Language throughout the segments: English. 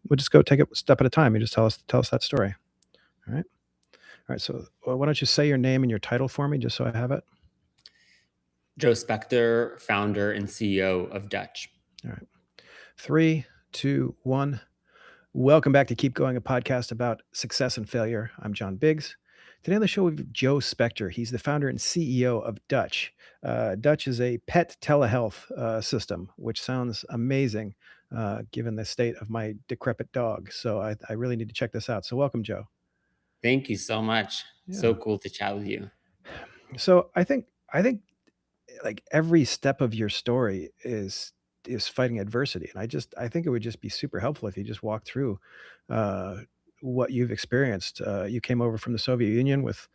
we'll just go take it a step at a time. You just tell us that story. All right. All right. So why don't you say your name and your title for me, just so I have it? Joe Spector, founder and CEO of Dutch. All right. 3, 2, 1. Welcome back to Keep Going, a podcast about success and failure. I'm John Biggs. Today on the show, we have Joe Spector. He's the founder and CEO of Dutch. Dutch is a pet telehealth system, which sounds amazing given the state of my decrepit dog. So I really need to check this out. So welcome, Joe. Thank you so much. So Yeah. cool to chat with you. So I think like every step of your story is fighting adversity, and I think it would just be super helpful if you just walk through uh, what you've experienced. You came over from the Soviet Union with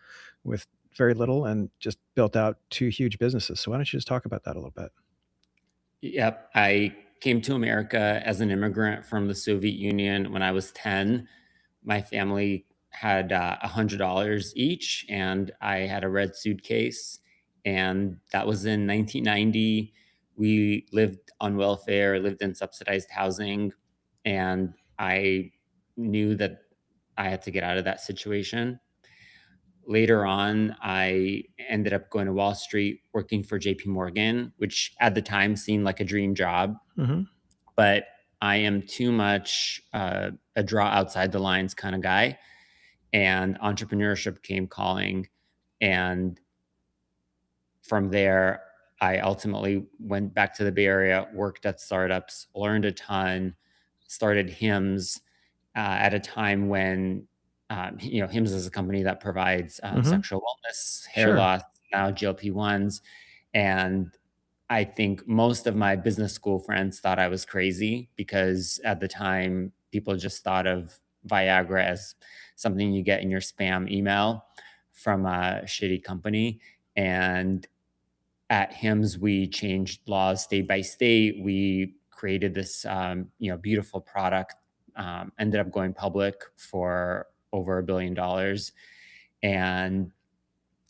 very little and just built out two huge businesses. So why don't you just talk about that a little bit? Yep. I came to America as an immigrant from the Soviet Union when I was 10. My family had $100 each, and I had a red suitcase. And that was in 1990. We lived on welfare, lived in subsidized housing, and I knew that I had to get out of that situation. Later on, I ended up going to Wall Street working for JP Morgan, which at the time seemed like a dream job. Hmm. But I am too much a draw outside the lines kind of guy. And entrepreneurship came calling. And from there, I ultimately went back to the Bay Area, worked at startups, learned a ton, started Hims at a time when, Hims is a company that provides Hmm. sexual wellness, hair Sure. loss, now GLP-1s. And I think most of my business school friends thought I was crazy because at the time, people just thought of Viagra as something you get in your spam email from a shitty company. And at HIMSS, we changed laws state by state. We created this, beautiful product. Ended up going public for over $1 billion, and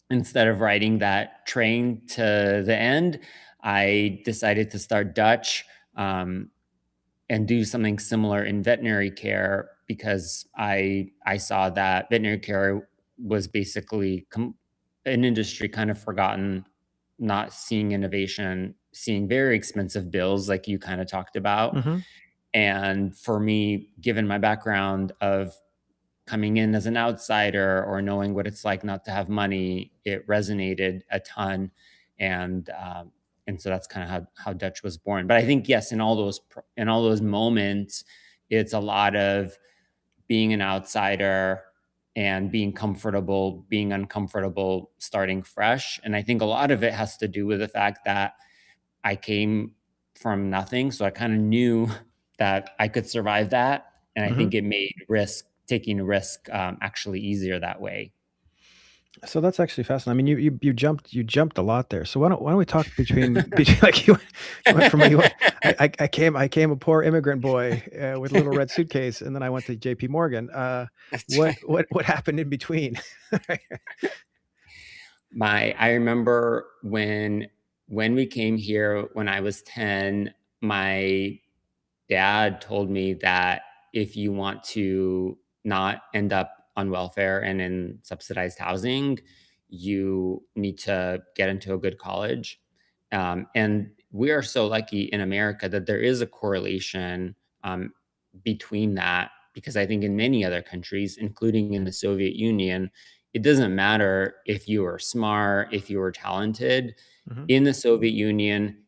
instead of riding that train to the end, I decided to start Dutch, and do something similar in veterinary care because I saw that veterinary care was basically an industry kind of forgotten, not seeing innovation, seeing very expensive bills like you kind of talked about. Hmm. And for me, given my background of coming in as an outsider or knowing what it's like not to have money, it resonated a ton, and and so that's kind of how Dutch was born. But I think yes, in all those moments, it's a lot of being an outsider and being comfortable, being uncomfortable, starting fresh. And I think a lot of it has to do with the fact that I came from nothing, so I kind of knew that I could survive that, and I Hmm. think it made taking a risk actually easier that way. So that's actually fascinating. I mean, you jumped a lot there. So why don't we talk between like you went from I came a poor immigrant boy with a little red suitcase, and then I went to J.P. Morgan. That's What right. what happened in between? I remember when we came here when I was 10, my dad told me that if you want to not end up on welfare and in subsidized housing, you need to get into a good college. And we are so lucky in America that there is a correlation um, between that, because I think in many other countries, including in the Soviet Union, it doesn't matter if you were smart, if you were talented. Hmm. In the Soviet Union,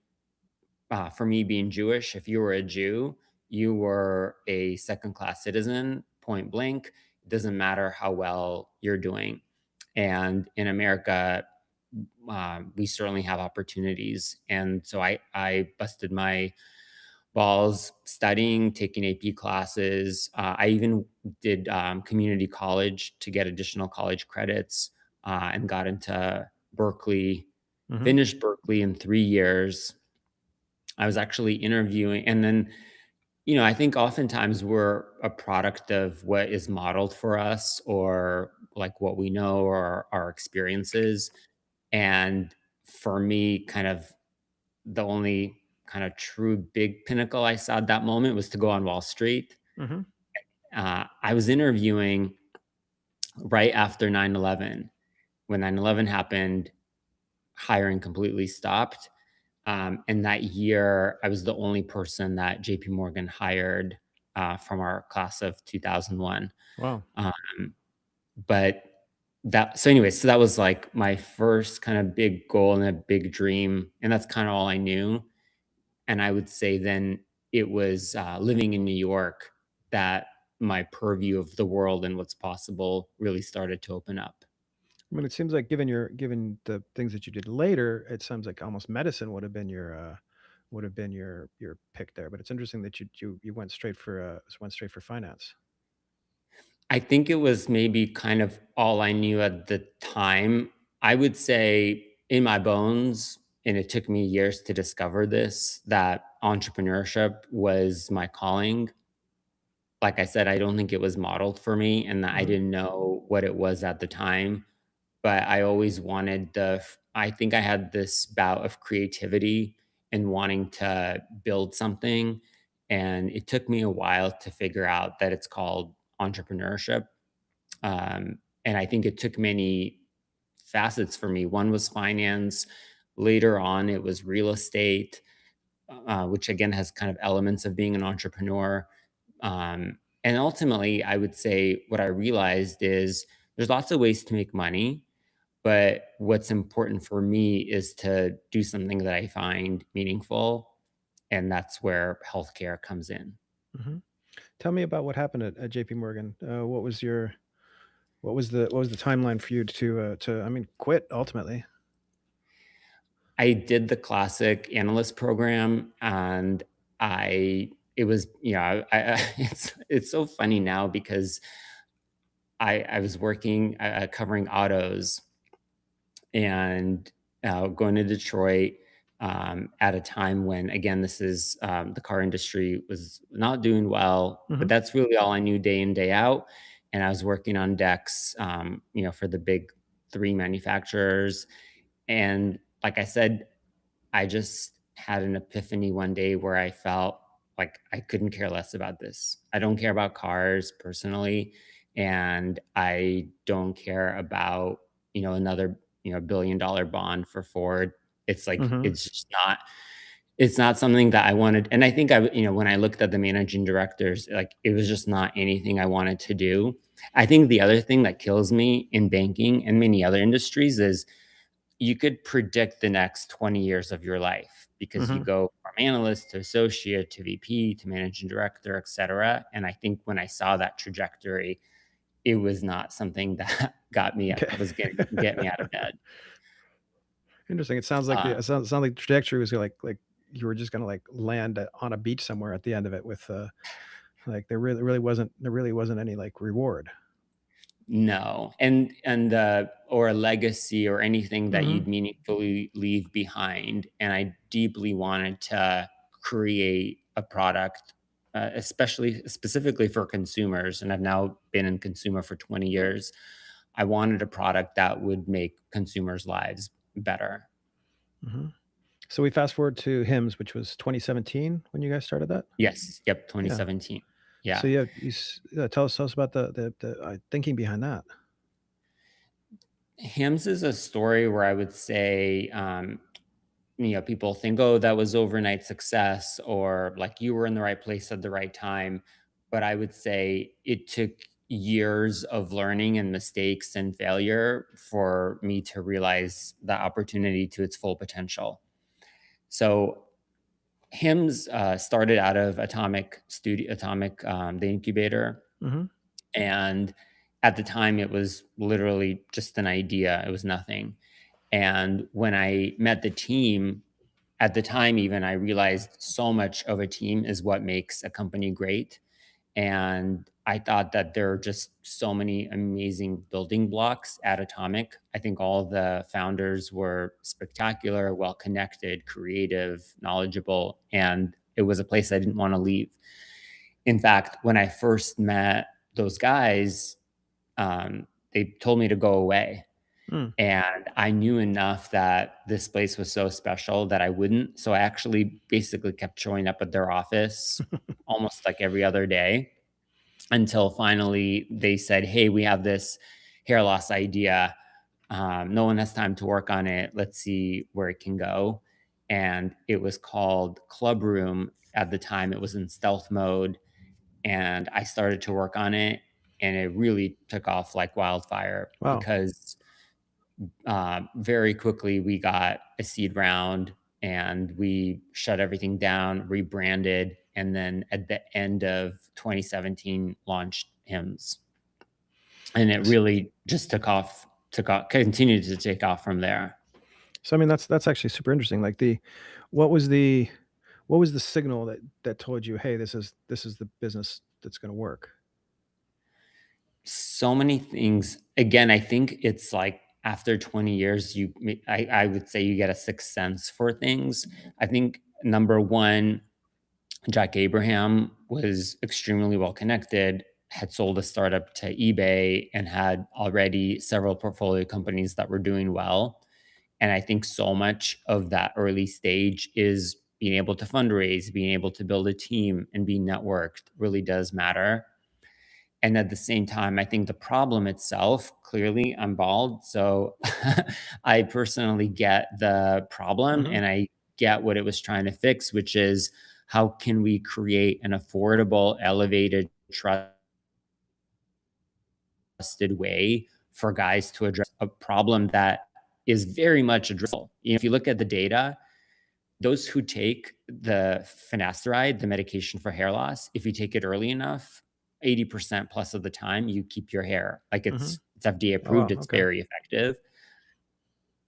for me being Jewish, if you were a Jew, you were a second class citizen, point blank. It doesn't matter how well you're doing. And in America, we certainly have opportunities. And so I busted my balls studying, taking AP classes. I even did community college to get additional college credits, and got into Berkeley, Hmm. finished Berkeley in 3 years. I was actually interviewing, and then, I think oftentimes we're a product of what is modeled for us or like what we know or our experiences. And for me, kind of the only kind of true big pinnacle I saw at that moment was to go on Wall Street. Hmm. I was interviewing right after 9/11. When 9/11 happened, hiring completely stopped. And that year, I was the only person that JP Morgan hired from our class of 2001. Wow. Um, but so anyway, so that was like my first kind of big goal and a big dream. And that's kind of all I knew. And I would say then it was living in New York that my purview of the world and what's possible really started to open up. I mean, it seems like given the things that you did later, it sounds like almost medicine would have been your pick there. But it's interesting that you went straight for finance. I think it was maybe kind of all I knew at the time. I would say in my bones, and it took me years to discover this, that entrepreneurship was my calling. Like I said, I don't think it was modeled for me and that I Hmm. didn't know what it was at the time. But I always wanted I think I had this bout of creativity and wanting to build something. And it took me a while to figure out that it's called entrepreneurship. And I think it took many facets for me. One was finance. Later on, it was real estate, which again has kind of elements of being an entrepreneur. And ultimately, I would say what I realized is there's lots of ways to make money, but what's important for me is to do something that I find meaningful. And that's where healthcare comes in. Hmm. Tell me about what happened at JP Morgan. What was the timeline for you to I mean quit ultimately? I did the classic analyst program, and it was, it's so funny now because I was working covering autos and going to Detroit at a time when, again, this is the car industry was not doing well, Hmm. but that's really all I knew day in, day out. And I was working on decks, for the big three manufacturers. And like I said, I just had an epiphany one day where I felt like I couldn't care less about this. I don't care about cars personally, and I don't care about, another, billion-dollar bond for Ford. It's like Hmm. it's not something that I wanted. And I think when I looked at the managing directors, like it was just not anything I wanted to do. I think the other thing that kills me in banking and many other industries is you could predict the next 20 years of your life because you Hmm. go from analyst to associate to VP to managing director, et cetera. And I think when I saw that trajectory, it was not something that Okay. was getting get me out of bed. Interesting. Uh, It sounds like the trajectory was like you were just gonna like land on a beach somewhere at the end of it with like there really wasn't any like reward. no, and or a legacy or anything that Hmm. you'd meaningfully leave behind. And I deeply wanted to create a product, especially specifically for consumers. And I've now been in consumer for 20 years. I wanted a product that would make consumers' lives better. Hmm. So we fast forward to Hims, which was 2017 when you guys started that. Yes, yep, Yeah. 2017. So Yeah. yeah, tell us about the thinking behind that. Hims is a story where I would say, people think, oh, that was overnight success, or like you were in the right place at the right time. But I would say it took years of learning and mistakes and failure for me to realize the opportunity to its full potential. So Hims started out of Atomic, the incubator. Hmm. And at the time, it was literally just an idea, it was nothing. And when I met the team, at the time, even I realized so much of a team is what makes a company great. And I thought that there are just so many amazing building blocks at Atomic. I think all the founders were spectacular, well connected, creative, knowledgeable, and it was a place I didn't want to leave. In fact, when I first met those guys, they told me to go away. Mm. And I knew enough that this place was so special that I wouldn't. So I actually basically kept showing up at their office almost like every other day. until finally they said, hey, we have this hair loss idea. No one has time to work on it. Let's see where it can go. And it was called Club Room. At the time, it was in stealth mode. And I started to work on it, and it really took off like wildfire Wow. because very quickly we got a seed round and we shut everything down, rebranded, and then at the end of 2017 launched Hims. And it S- really just continued to take off from there. So I mean that's actually super interesting. Like what was the what was the signal that told you, hey, this is the business that's going to work? So many things. Again, I think it's like after 20 years, I would say you get a sixth sense for things. I think number one, Jack Abraham was extremely well connected, had sold a startup to eBay, and had already several portfolio companies that were doing well. And I think so much of that early stage is being able to fundraise, being able to build a team, and be networked really does matter. And at the same time, I think the problem itself, clearly, I'm bald. So I personally get the problem Hmm. and I get what it was trying to fix, which is how can we create an affordable, elevated, trusted way for guys to address a problem that is very much addressable. If you look at the data, those who take the finasteride, the medication for hair loss, if you take it early enough, 80% plus of the time you keep your hair. Like Hmm. it's FDA Oh approved, wow. it's Okay. very effective.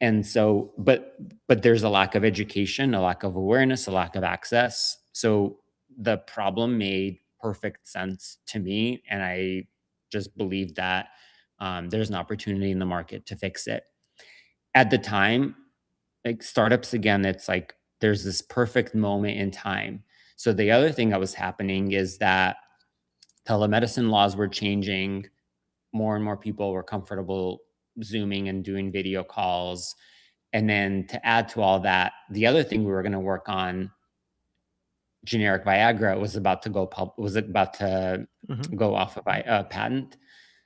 And so, but there's a lack of education, a lack of awareness, a lack of access. So the problem made perfect sense to me, and I just believe that there's an opportunity in the market to fix it. At the time, like startups again, it's like there's this perfect moment in time. So the other thing that was happening is that telemedicine laws were changing. More and more people were comfortable zooming and doing video calls. And then to add to all that, the other thing we were going to work on, generic Viagra, was about to Hmm. go off of patent.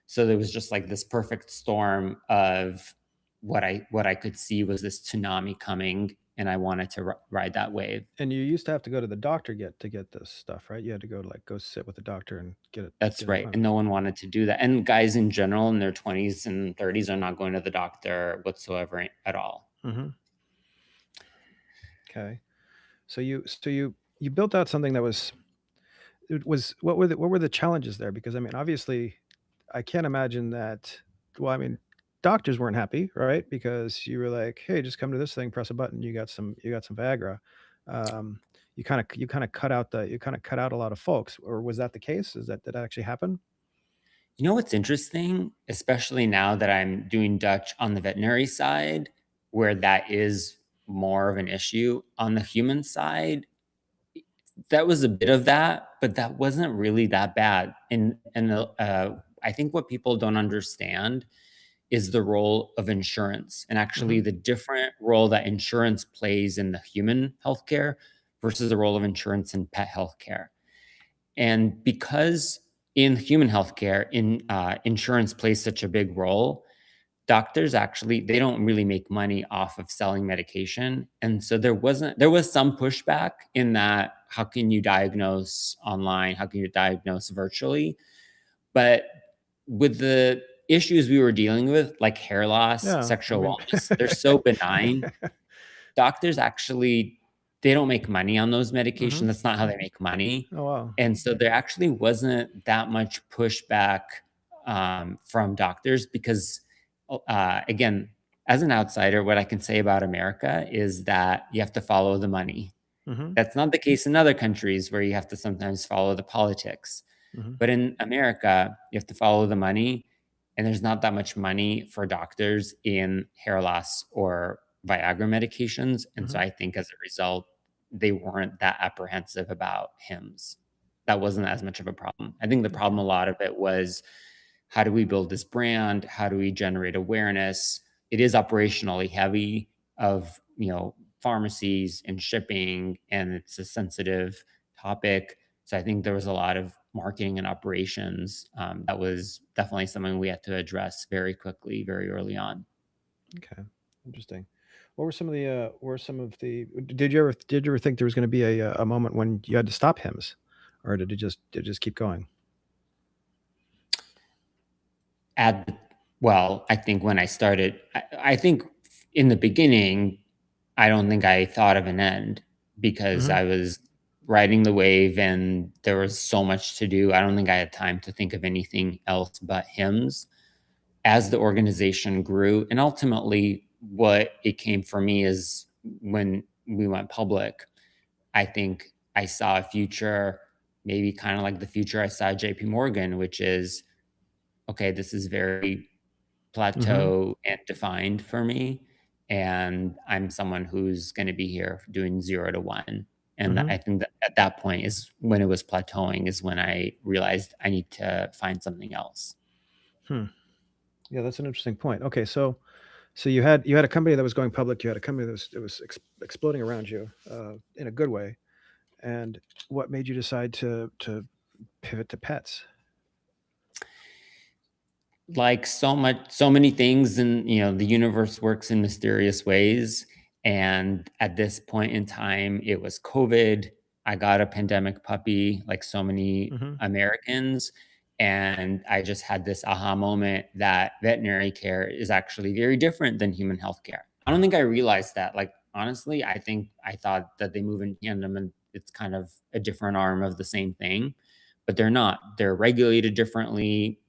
So there was just like this perfect storm of what I could see was this tsunami coming, and I wanted to ride that wave. And you used to have to go to the doctor to get this stuff, right? You had to go sit with the doctor and That's get an right, and appointment. no one wanted to do that. And guys in general in their 20s and 30s are not going to the doctor whatsoever at all. Hmm. Okay. So you built out something that was it was what were the challenges there? Because I mean, obviously, I can't imagine that. Well, I mean, doctors weren't happy, right? Because you were like, "Hey, just come to this thing, press a button, you got some Viagra." Um, you kind of cut out a lot of folks, or was that the case? Did that actually happen? You know what's interesting, especially now that I'm doing Dutch on the veterinary side, where that is more of an issue. On the human side, that was a bit of that, but that wasn't really that bad. And I think what people don't understand is the role of insurance, and actually Hmm. the different role that insurance plays in the human healthcare versus the role of insurance in pet healthcare. And because in human healthcare, insurance plays such a big role, doctors actually they don't really make money off of selling medication. And so there was some pushback in that how can you diagnose online? How can you diagnose virtually? But with the issues we were dealing with, like hair loss, Yeah, I sexual mean, wellness, they're so benign. Doctors actually they don't make money on those medications. hmm. That's not how they make money. Oh wow. And so there actually wasn't that much pushback from doctors because, again, as an outsider, what I can say about America is that you have to follow the money. Hmm. That's not the case in other countries where you have to sometimes follow the politics. Hmm. But in America, you have to follow the money, and there's not that much money for doctors in hair loss or Viagra medications. And so Hmm. I think as a result, they weren't that apprehensive about Hims. That wasn't as much of a problem. I think the problem, Okay. a lot of it was how do we build this brand? How do we generate awareness? It is operationally heavy of, pharmacies and shipping, and it's a sensitive topic. So I think there was a lot of marketing and operations. That was definitely something we had to address very quickly, very early on. Okay, interesting. What were some of the did you ever think there was going to be a moment when you had to stop Hims, or did it just keep going? At well, I think when I started, I think in the beginning, I don't think I thought of an end because Hmm. I was riding the wave and there was so much to do. I don't think I had time to think of anything else but hymns. As the organization grew, and ultimately what it came for me is when we went public, I think I saw a future, maybe kind of like the future I saw at JP Morgan, which is okay, this is very Hmm. plateau and defined for me. And I'm someone who's going to be here doing 0 to 1. And Hmm. I think that at that point is when it was plateauing, is when I realized I need to find something else. Hmm. Yeah, that's an interesting point. Okay, so you had a company that was going public. You had a company that was exploding around you in a good way. And what made you decide to pivot to pets? Like so many things, and the universe works in mysterious ways. And at this point in time, it was COVID. I got a pandemic puppy like so many Hmm. Americans, and I just had this aha moment that veterinary care is actually very different than human healthcare. I don't think I realized that. Like, honestly, I think I thought that they move in tandem and it's kind of a different arm of the same thing, but they're not. They're regulated differently.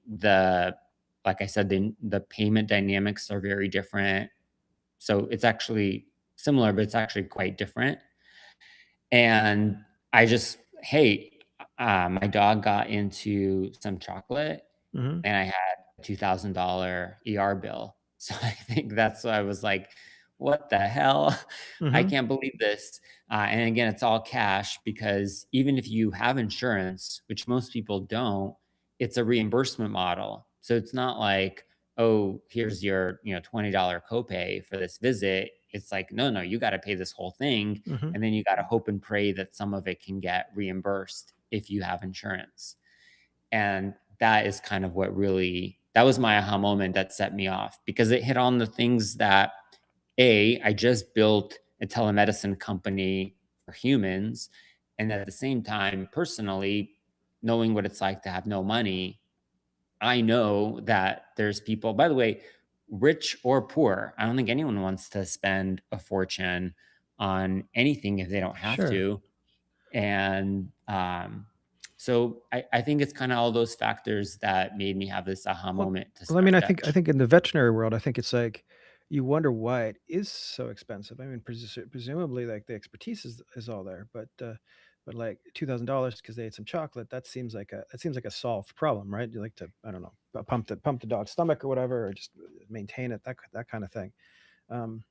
Like I said, the payment dynamics are very different. So it's actually similar, but it's actually quite different. And I just, hey, my dog got into some chocolate Hmm. and I had a $2,000 ER bill. So I think that's why I was like, what the hell? I Hmm. can't believe this. And again, it's all cash because even if you have insurance, which most people don't, it's a reimbursement model. So it's not like, oh, here's your, $20 copay for this visit. It's like, no, no, you got to pay this whole thing. Hmm. And then you got to hope and pray that some of it can get reimbursed if you have insurance. And that is kind of what really, that was my aha moment that set me off because it hit on the things that I just built a telemedicine company for humans. And at the same time, personally, knowing what it's like to have no money, I know that there's people, by the way, rich or poor. I don't think anyone wants to spend a fortune on anything if they don't have Sure. to. And so I think it's kind of all those factors that made me have this aha Well, moment to well, I mean, start I Dutch. think in the veterinary world, I think it's like you wonder why it is so expensive. I mean, presumably, like the expertise is all there, but like $2,000 because they ate some chocolate, that seems like a solved problem, right? You like to, I don't know, pump the dog's stomach or whatever, or just maintain it, that kind of thing. Um,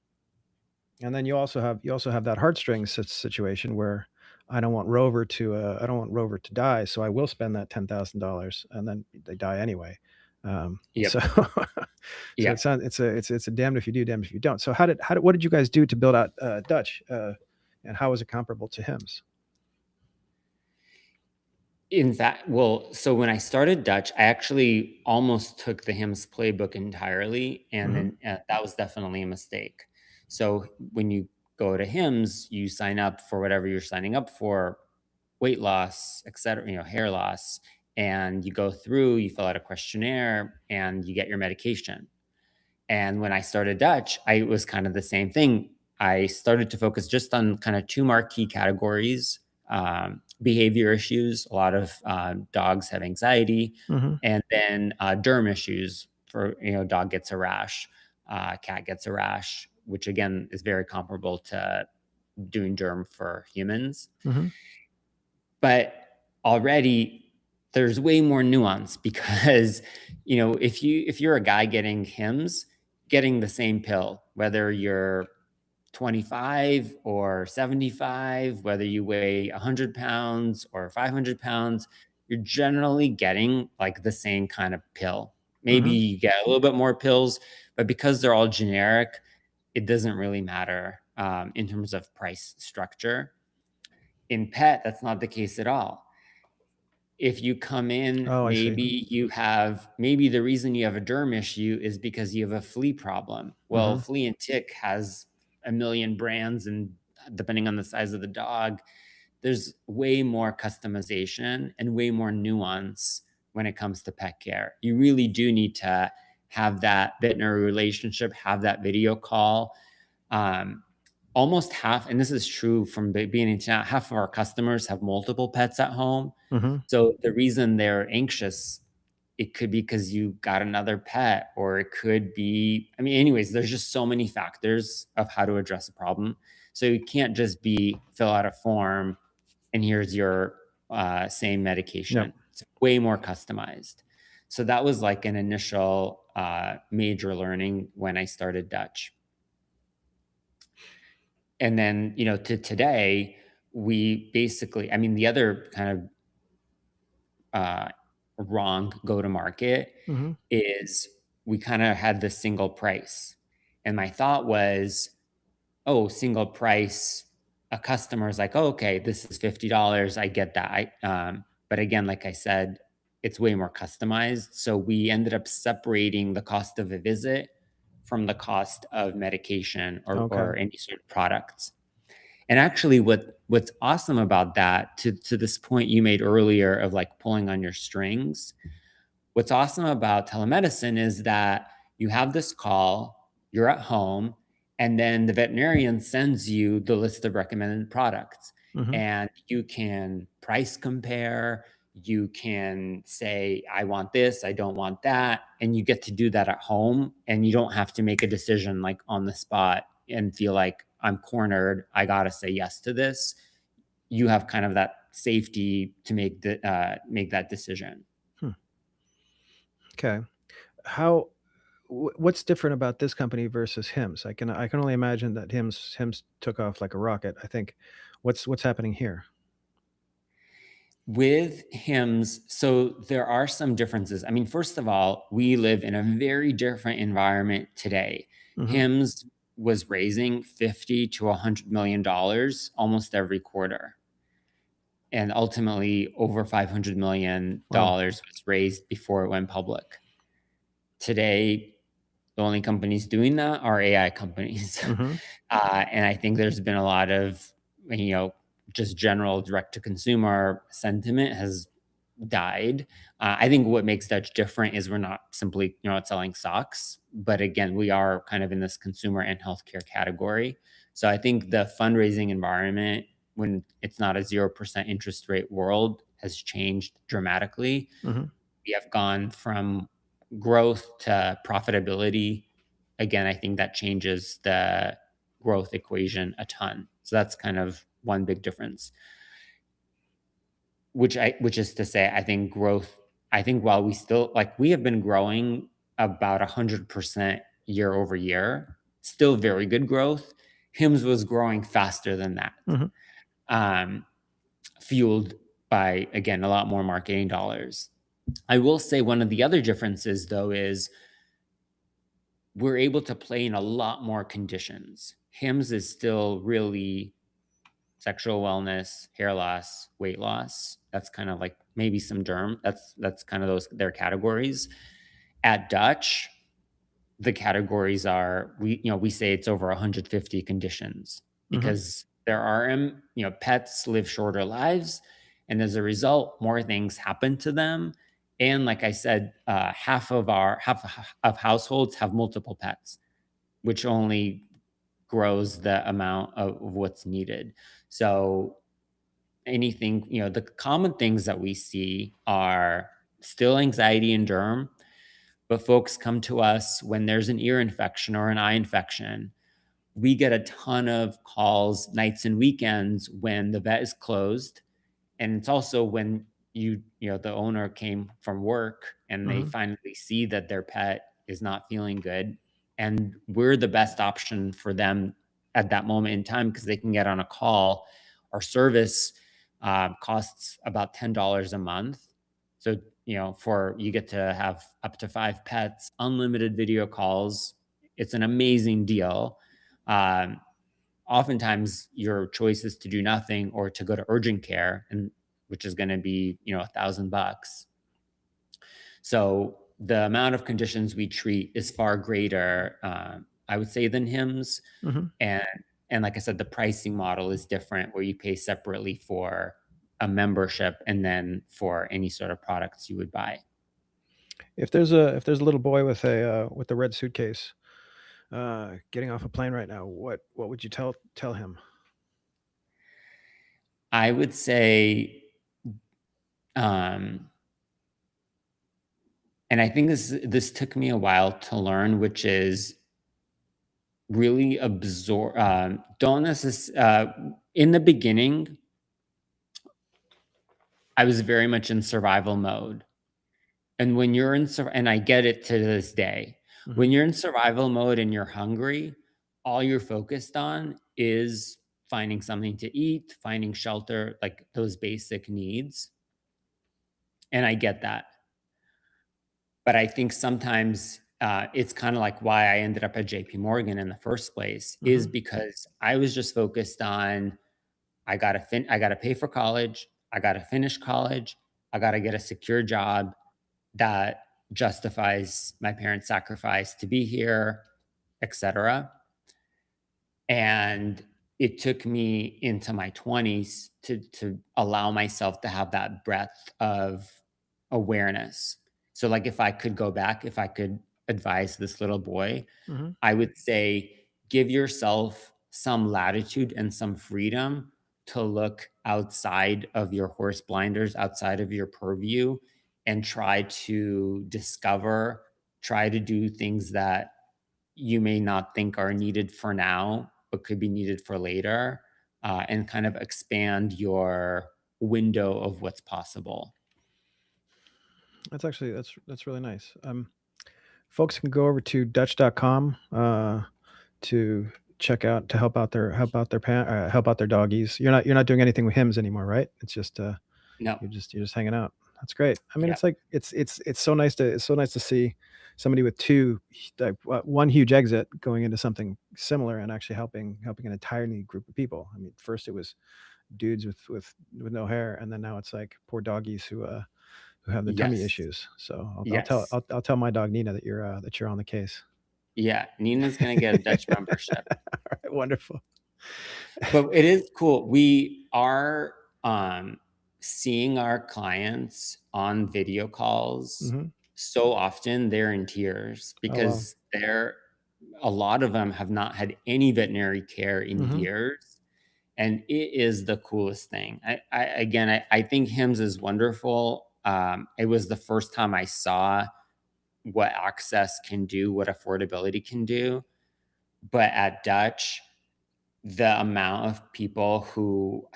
and then you also have that heartstrings situation where I don't want Rover to die, so I will spend that $10,000, and then they die anyway. Yep. So so Yeah. it's a damned if you do, damned if you don't. So what did you guys do to build out Dutch, and how was it comparable to Hims? In fact, well, so when I started Dutch, I actually almost took the HIMSS playbook entirely, and Hmm. then that was definitely a mistake. So when you go to HIMSS, you sign up for whatever you're signing up for, weight loss, et cetera, hair loss, and you go through, you fill out a questionnaire, and you get your medication. And when I started Dutch, it was kind of the same thing. I started to focus just on kind of two marquee categories: behavior issues. A lot of dogs have anxiety, Hmm. and then derm issues. For dog gets a rash, cat gets a rash, which again is very comparable to doing derm for humans. Hmm. But already there's way more nuance because if you're a guy getting hims, getting the same pill, whether you're 25 or 75, whether you weigh 100 pounds or 500 pounds, you're generally getting like the same kind of pill. Maybe Hmm. you get a little bit more pills, but because they're all generic, it doesn't really matter in terms of price structure. In pet, that's not the case at all. if you come in, Oh, I see. maybe the reason you have a derm issue is because you have a flea problem. Well, Mhm. flea and tick has a million brands, and depending on the size of the dog, there's way more customization and way more nuance when it comes to pet care. You really do need to have that veterinary relationship, have that video call. Um, Almost half, and this is true from beginning to now, half of our customers have multiple pets at home. Mhm. So the reason they're anxious, it could be because you got another pet, or it could be, I mean, anyways, there's just so many factors of how to address a problem. So you can't just be fill out a form and here's your same Yep. medication. It's way more customized. So that was like an initial major learning when I started Dutch. And then, to today, we basically, I mean, the other kind of uh, wrong go to market Mhm. is we kind of had the single price. And my thought was, oh, single price, a customer is like, oh, okay, this is $50. I get that. But again, like I said, it's way more customized. So we ended up separating the cost of a visit from the cost of medication Okay. or any sort of products. And actually, what's awesome about that, to this point you made earlier of like pulling on your strings, what's awesome about telemedicine is that you have this call, you're at home, and then the veterinarian sends you the list of recommended products. Mhm. And you can price compare, you can say, I want this, I don't want that. And you get to do that at home. And you don't have to make a decision like on the spot and feel like I'm cornered. I got to say yes to this. You have kind of that safety to make that decision. Hmm. Okay. How what's different about this company versus Hims? I can only imagine that Hims took off like a rocket, I think. What's happening here? With hymns, so there are some differences. I mean, first of all, we live in a very different environment today. Mhm. Hymns was raising 50 to $100 million almost every quarter. And ultimately, over Wow. $500 million was raised before it went public. Today, the only companies doing that are AI companies. Mhm. And I think there's been a lot of, you know, just general direct to consumer sentiment has died. I think what makes Dutch different is we're not simply, not selling socks, but again, we are kind of in this consumer and healthcare category. So I think the fundraising environment, when it's not a 0% interest rate world, has changed dramatically. Mhm. We have gone from growth to profitability. Again, I think that changes the growth equation a ton. So that's kind of one big difference. Which is to say, I think while we still like we have been growing about 100% year over year, still very good growth. Hims was growing faster than that. Mhm. Um, Fueled by, again, a lot more marketing dollars. I will say one of the other differences, though, is we're able to play in a lot more conditions. Hims is still really sexual wellness, hair loss, weight loss. That's kind of like maybe some derm. That's kind of those their categories. At Dutch, the categories are we say it's over 150 conditions Mhm. because there are pets live shorter lives, and as a result more things happen to them. And like I said, half of households have multiple pets, which only grows the amount of what's needed. So anything, the common things that we see are still anxiety and derm, but folks come to us when there's an ear infection or an eye infection. We get a ton of calls nights and weekends when the vet is closed. And it's also when the owner came from work and they Mhm. finally see that their pet is not feeling good. And we're the best option for them at that moment in time because they can get on a call. Our service costs about $10 a month. So, for you get to have up to 5 pets, unlimited video calls. It's an amazing deal. Oftentimes your choice is to do nothing or to go to urgent care, and which is going to be, $1,000. So the amount of conditions we treat is far greater, I would say, than Hims. Hmm. And and like I said, the pricing model is different, where you pay separately for a membership and then for any sort of products you would buy. If there's a little boy with the red suitcase getting off a plane right now, what would you tell him? I would say, um, and I think this took me a while to learn, which is really absorb. Don't necessarily. In the beginning, I was very much in survival mode, and when you're and I get it to this day. Hmm. When you're in survival mode and you're hungry, all you're focused on is finding something to eat, finding shelter, like those basic needs. And I get that. But I think sometimes it's kind of like why I ended up at JP Morgan in the first place, is Hmm. because I was just focused on I gotta pay for college, I gotta finish college, I gotta get a secure job that justifies my parents' sacrifice to be here, etc. And it took me into my 20s to allow myself to have that breadth of awareness. So, like, if I could go back, if I could advise this little boy, Hmm. I would say give yourself some latitude and some freedom to look outside of your horse blinders, outside of your purview, and try to discover, try to do things that you may not think are needed for now, but could be needed for later, and kind of expand your window of what's possible. That's really nice. Folks can go over to Dutch.com to check out to help out their doggies. You're not doing anything with Hims anymore, right? It's just No. you're just hanging out. That's great. I mean, Yeah. it's like it's so nice to see somebody with two like one huge exit going into something similar and actually helping an entirely group of people. I mean, first it was dudes with no hair, and then now it's like poor doggies who have the tummy Yes. issues. So Yes. I'll tell my dog Nina that you're on the case. Yeah. Nina's gonna get a Dutch membership. All right, wonderful. But it is cool. We are seeing our clients on video calls Hmm. so often they're in tears Oh wow. because a lot of them have not had any veterinary care in Hmm. years. And it is the coolest thing. I think Hims is wonderful. It was the first time I saw what access can do, what affordability can do. But at Dutch, the amount of people who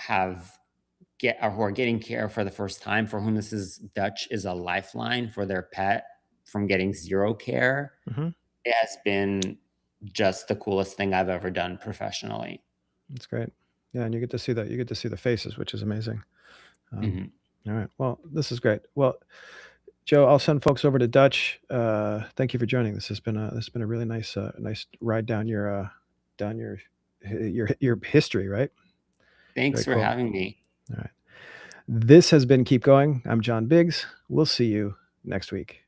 are getting care for the first time, for whom this is Dutch is a lifeline for their pet from getting zero care, Hmm. it has been just the coolest thing I've ever done professionally. That's great. Yeah, and you get to see that. You get to see the faces, which is amazing. Um, Mhm. all right. Well, this is great. Well, Joe, I'll send folks over to Dutch. Thank you for joining. This has been a really nice ride down your history, right? Thanks Very for cool. having me. All right. This has been Keep Going. I'm John Biggs. We'll see you next week.